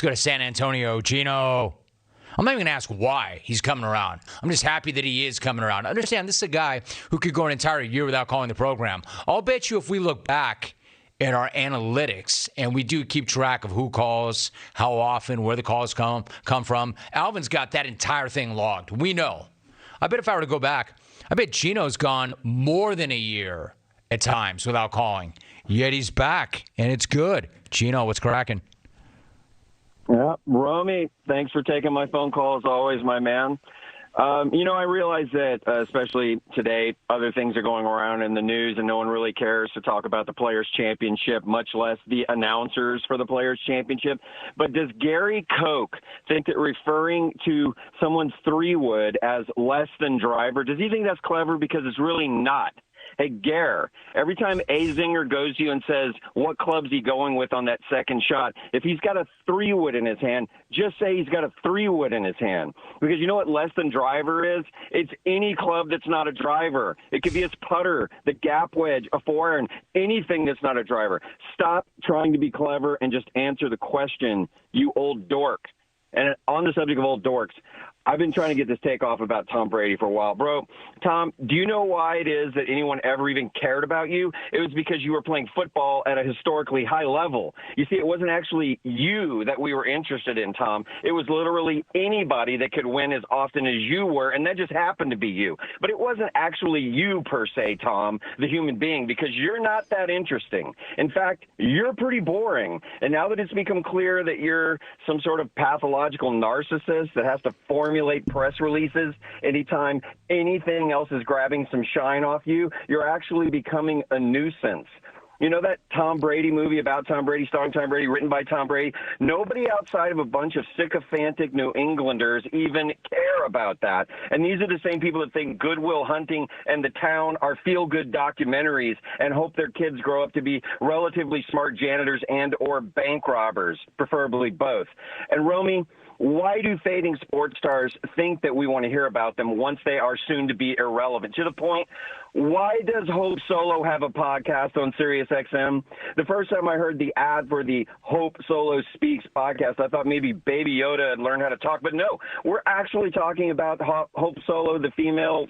Let's go to San Antonio. Gino. I'm not even going to ask why he's coming around. I'm just happy that he is coming around. Understand, this is a guy who could go an entire year without calling the program. I'll bet you if we look back at our analytics, and we do keep track of who calls, how often, where the calls come from, Alvin's got that entire thing logged. We know. I bet if I were to go back, I bet Gino's gone more than a year at times without calling. Yet he's back, and it's good. Gino, what's cracking? Yeah, Romy, thanks for taking my phone call as always, my man. I realize that, especially today, other things are going around in the news and no one really cares to talk about the Players' Championship, much less the announcers for the Players' Championship. But does Gary Koch think that referring to someone's three-wood as less than driver, does he think that's clever? Because it's really not. Hey, Gare, every time A Zinger goes to you and says, what club's he going with on that second shot? If he's got a three-wood in his hand, just say he's got a three-wood in his hand. Because you know what less than driver is? It's any club that's not a driver. It could be his putter, the gap wedge, a four-iron, anything that's not a driver. Stop trying to be clever and just answer the question, you old dork. And on the subject of old dorks, I've been trying to get this takeoff about Tom Brady for a while. Bro, Tom, do you know why it is that anyone ever even cared about you? It was because you were playing football at a historically high level. You see, it wasn't actually you that we were interested in, Tom. It was literally anybody that could win as often as you were, and that just happened to be you. But it wasn't actually you per se, Tom, the human being, because you're not that interesting. In fact, you're pretty boring. And now that it's become clear that you're some sort of pathological narcissist that has to formulate press releases anytime anything else is grabbing some shine off you, you're actually becoming a nuisance. You know that Tom Brady movie about Tom Brady, starring Tom Brady, written by Tom Brady? Nobody outside of a bunch of sycophantic New Englanders even care about that. And these are the same people that think Good Will Hunting and The Town are feel-good documentaries and hope their kids grow up to be relatively smart janitors and or bank robbers, preferably both. And Romy, why do fading sports stars think that we want to hear about them once they are soon to be irrelevant? To the point, why does Hope Solo have a podcast on SiriusXM? The first time I heard the ad for the Hope Solo Speaks podcast, I thought maybe Baby Yoda had learned how to talk. But no, we're actually talking about Hope Solo, the female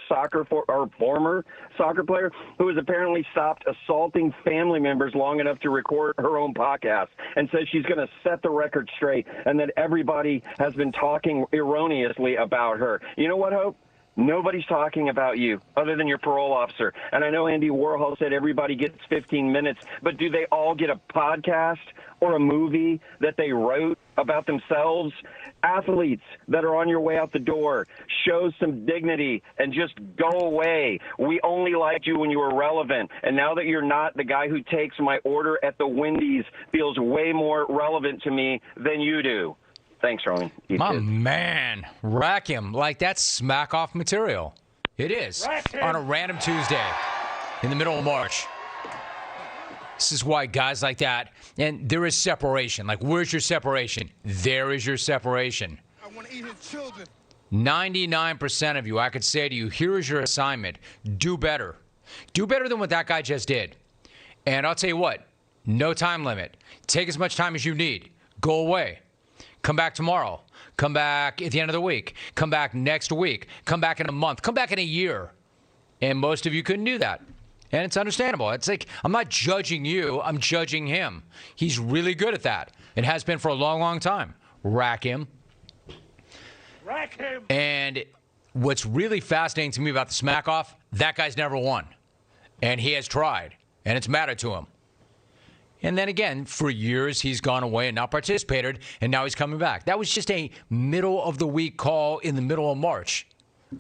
former soccer player who has apparently stopped assaulting family members long enough to record her own podcast and says she's going to set the record straight and that everybody has been talking erroneously about her. You know what, Hope? Nobody's talking about you other than your parole officer. And I know Andy Warhol said everybody gets 15 minutes, but do they all get a podcast or a movie that they wrote about themselves? Athletes that are on your way out the door, show some dignity and just go away. We only liked you when you were relevant. And now that you're not, the guy who takes my order at the Wendy's feels way more relevant to me than you do. Thanks, Ronnie. My man, rack him like that's smack-off material. It is. On a random Tuesday in the middle of March. This is why guys like that, and there is separation. Like, where's your separation? There is your separation. I want to eat his children. 99% of you, I could say to you, here is your assignment. Do better. Do better than what that guy just did. And I'll tell you what, no time limit. Take as much time as you need. Go away. Come back tomorrow. Come back at the end of the week. Come back next week. Come back in a month. Come back in a year. And most of you couldn't do that. And it's understandable. It's like, I'm not judging you. I'm judging him. He's really good at that. It has been for a long, long time. Rack him. Rack him. And what's really fascinating to me about the smack-off, that guy's never won. And he has tried. And it's mattered to him. And then again, for years, he's gone away and not participated, and now he's coming back. That was just a middle-of-the-week call in the middle of March.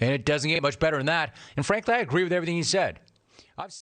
And it doesn't get much better than that. And frankly, I agree with everything he said.